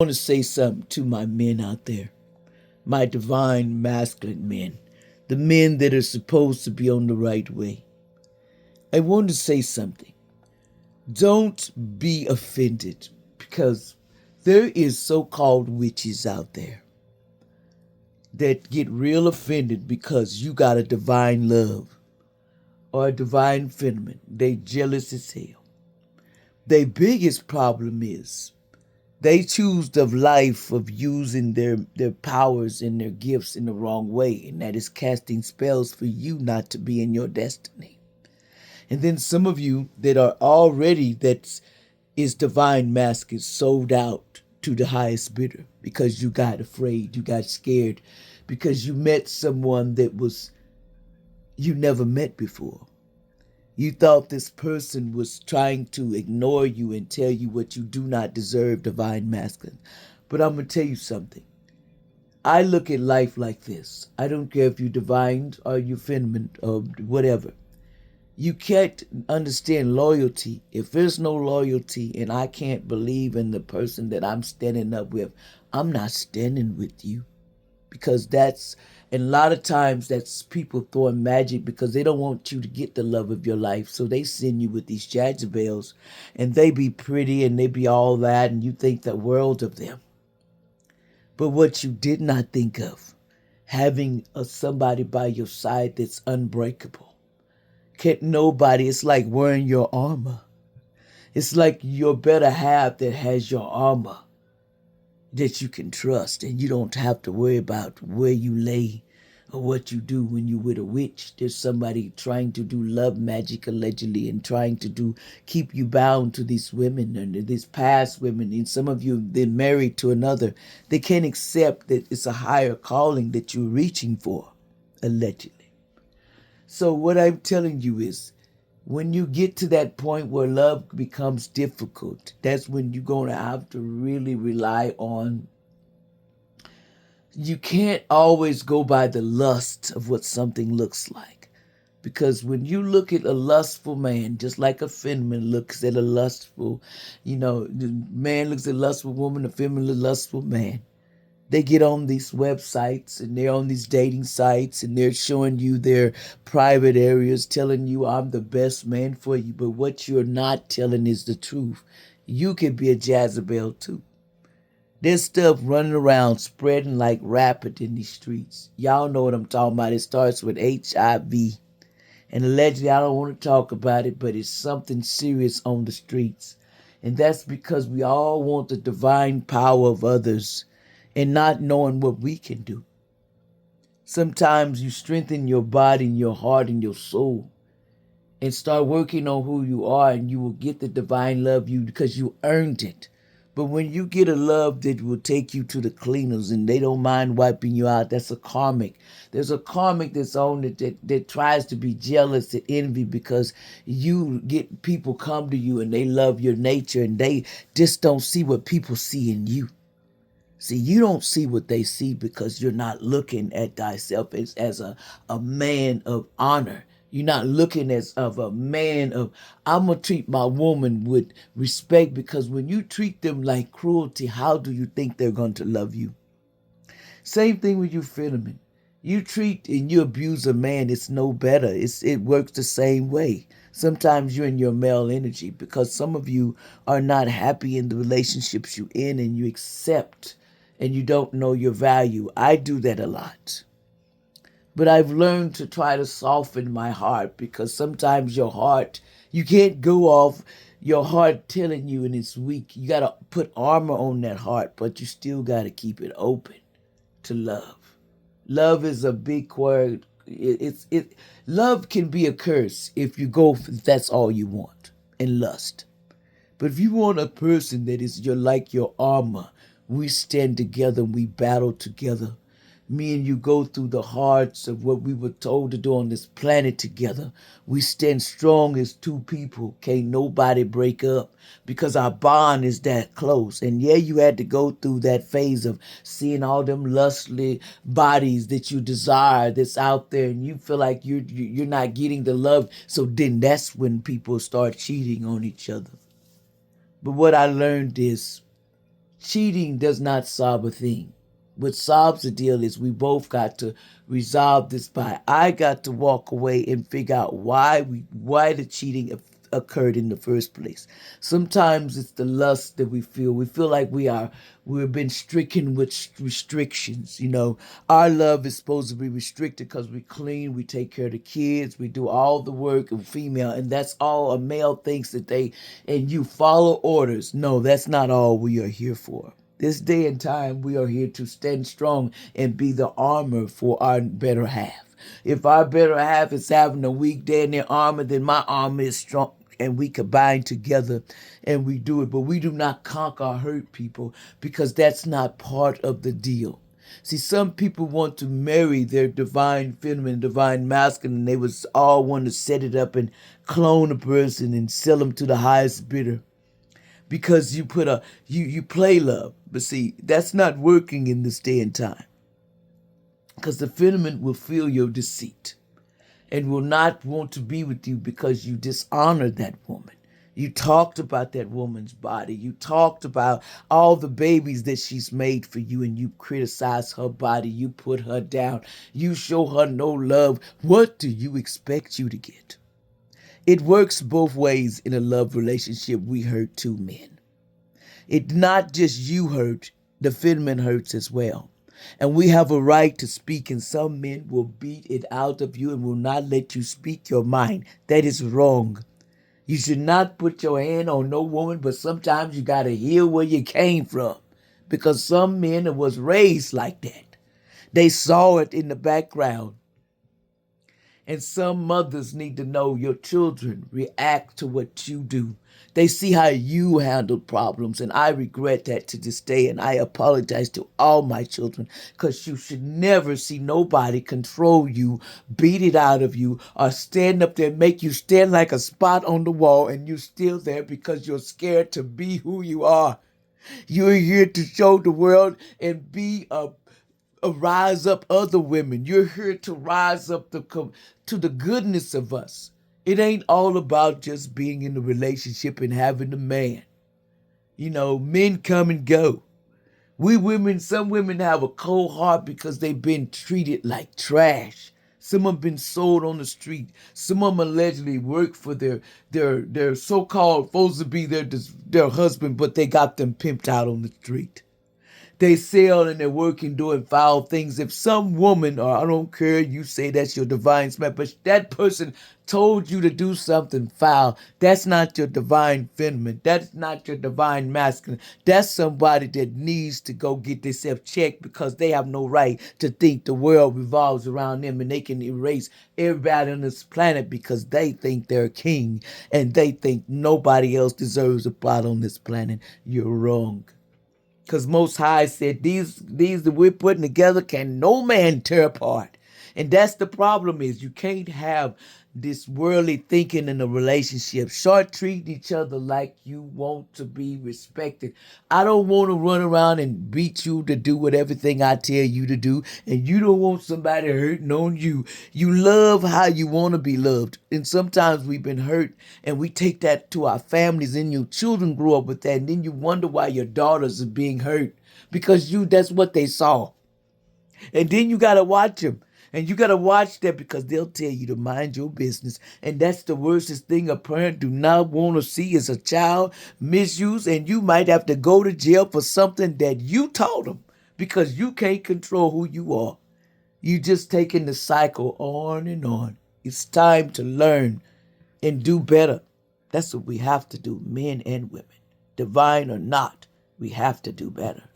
Want to say something to my men out there, my divine masculine men, the men that are supposed to be on the right way. I want to say something. Don't be offended because there is so-called witches out there that get real offended because you got a divine love or a divine feminine. They jealous as hell. Their biggest problem is they choose the life of using their powers and their gifts in the wrong way, and that is casting spells for you not to be in your destiny. And then some of you that are already that is divine mask is sold out to the highest bidder because you got afraid, you got scared, because you met someone that was you never met before. You thought this person was trying to ignore you and tell you what you do not deserve, divine masculine. But I'm going to tell you something. I look at life like this. I don't care if you're divine or you're feminine or whatever. You can't understand loyalty. If there's no loyalty and I can't believe in the person that I'm standing up with, I'm not standing with you. Because that's, and a lot of times that's people throwing magic because they don't want you to get the love of your life. So they send you with these Jezebels and they be pretty and they be all that and you think the world of them. But what you did not think of, having somebody by your side that's unbreakable. Can't nobody, it's like wearing your armor. It's like your better half that has your armor that you can trust, and you don't have to worry about where you lay or what you do when you're with a witch. There's somebody trying to do love magic allegedly and trying to do keep you bound to these women and these past women. And some of you have been married to another. They can't accept that it's a higher calling that you're reaching for, allegedly. So what I'm telling you is, when you get to that point where love becomes difficult, that's when you're going to have to really rely on. You can't always go by the lust of what something looks like. Because when you look at a lustful man, just like a feminine looks at a lustful, the man looks at a lustful woman, the feminine looks at a lustful man. They get on these websites and they're on these dating sites and they're showing you their private areas, telling you I'm the best man for you. But what you're not telling is the truth. You could be a Jezebel too. There's stuff running around spreading like rapid in these streets. Y'all know what I'm talking about. It starts with HIV. And allegedly, I don't want to talk about it, but it's something serious on the streets. And that's because we all want the divine power of others and not knowing what we can do. Sometimes you strengthen your body and your heart and your soul and start working on who you are, and you will get the divine love you because you earned it. But when you get a love that will take you to the cleaners and they don't mind wiping you out, that's a karmic. There's a karmic that's on it that tries to be jealous and envy because you get people come to you and they love your nature and they just don't see what people see in you. See, you don't see what they see because you're not looking at thyself as a man of honor. You're not looking as of a man of, I'm going to treat my woman with respect, because when you treat them like cruelty, how do you think they're going to love you? Same thing with you feminine. You treat and you abuse a man, it's no better. It works the same way. Sometimes you're in your male energy because some of you are not happy in the relationships you're in and you accept and you don't know your value. I do that a lot. But I've learned to try to soften my heart, because sometimes your heart, you can't go off your heart telling you and it's weak. You got to put armor on that heart, but you still got to keep it open to love. Love is a big word. Love can be a curse if you go, if that's all you want, and lust. But if you want a person that is like your armor, we stand together and we battle together. Me and you go through the hearts of what we were told to do on this planet together. We stand strong as two people. Can't nobody break up because our bond is that close. And yeah, you had to go through that phase of seeing all them lustly bodies that you desire that's out there, and you feel like you're not getting the love. So then that's when people start cheating on each other. But what I learned is Cheating does not solve a thing. What solves the deal is we both got to resolve this by I got to walk away and figure out why the cheating occurred in the first place. Sometimes it's the lust that we feel. We feel like we've been stricken with restrictions. You know, our love is supposed to be restricted because we clean, we take care of the kids, we do all the work of female, and that's all a male thinks that they and you follow orders. No, that's not all we are here for. This day and time, we are here to stand strong and be the armor for our better half. If our better half is having a weak day in their armor, then my armor is strong and we combine together and we do it. But we do not conquer or hurt people because that's not part of the deal. See, some people want to marry their divine feminine, divine masculine, and they was all want to set it up and clone a person and sell them to the highest bidder because you play love. But see, that's not working in this day and time because the feminine will feel your deceit and will not want to be with you because you dishonor that woman. You talked about that woman's body. You talked about all the babies that she's made for you, and you criticize her body. You put her down. You show her no love. What do you expect you to get? It works both ways in a love relationship. We hurt two men. It's not just you hurt, the feminine hurts as well. And we have a right to speak, and some men will beat it out of you and will not let you speak your mind. That is wrong. You should not put your hand on no woman, but sometimes you got to heal where you came from because some men was raised like that. They saw it in the background. And some mothers need to know your children react to what you do. They see how you handle problems, and I regret that to this day, and I apologize to all my children because you should never see nobody control you, beat it out of you, or stand up there and make you stand like a spot on the wall, and you're still there because you're scared to be who you are. You're here to show the world and be a rise up other women. You're here to rise up to the goodness of us. It ain't all about just being in a relationship and having a man. You know, men come and go. Some women have a cold heart because they've been treated like trash. Some have been sold on the street. Some of them allegedly work for their so-called supposed to be their husband, but they got them pimped out on the street. They sell and they're working doing foul things. If some woman, or I don't care, you say that's your divine smack, but that person told you to do something foul, that's not your divine feminine. That's not your divine masculine. That's somebody that needs to go get themselves checked because they have no right to think the world revolves around them and they can erase everybody on this planet because they think they're king and they think nobody else deserves a spot on this planet. You're wrong. Because Most High said, these that we're putting together can no man tear apart. And that's the problem is you can't have this worldly thinking in a relationship. Start treating each other like you want to be respected. I don't want to run around and beat you to do what everything I tell you to do. And you don't want somebody hurting on you. You love how you want to be loved. And sometimes we've been hurt and we take that to our families and your children grow up with that. And then you wonder why your daughters are being hurt because that's what they saw. And then you got to watch them. And you got to watch that because they'll tell you to mind your business. And that's the worstest thing a parent do not want to see is a child misuse. And you might have to go to jail for something that you taught them because you can't control who you are. You just taking the cycle on and on. It's time to learn and do better. That's what we have to do, men and women. Divine or not, we have to do better.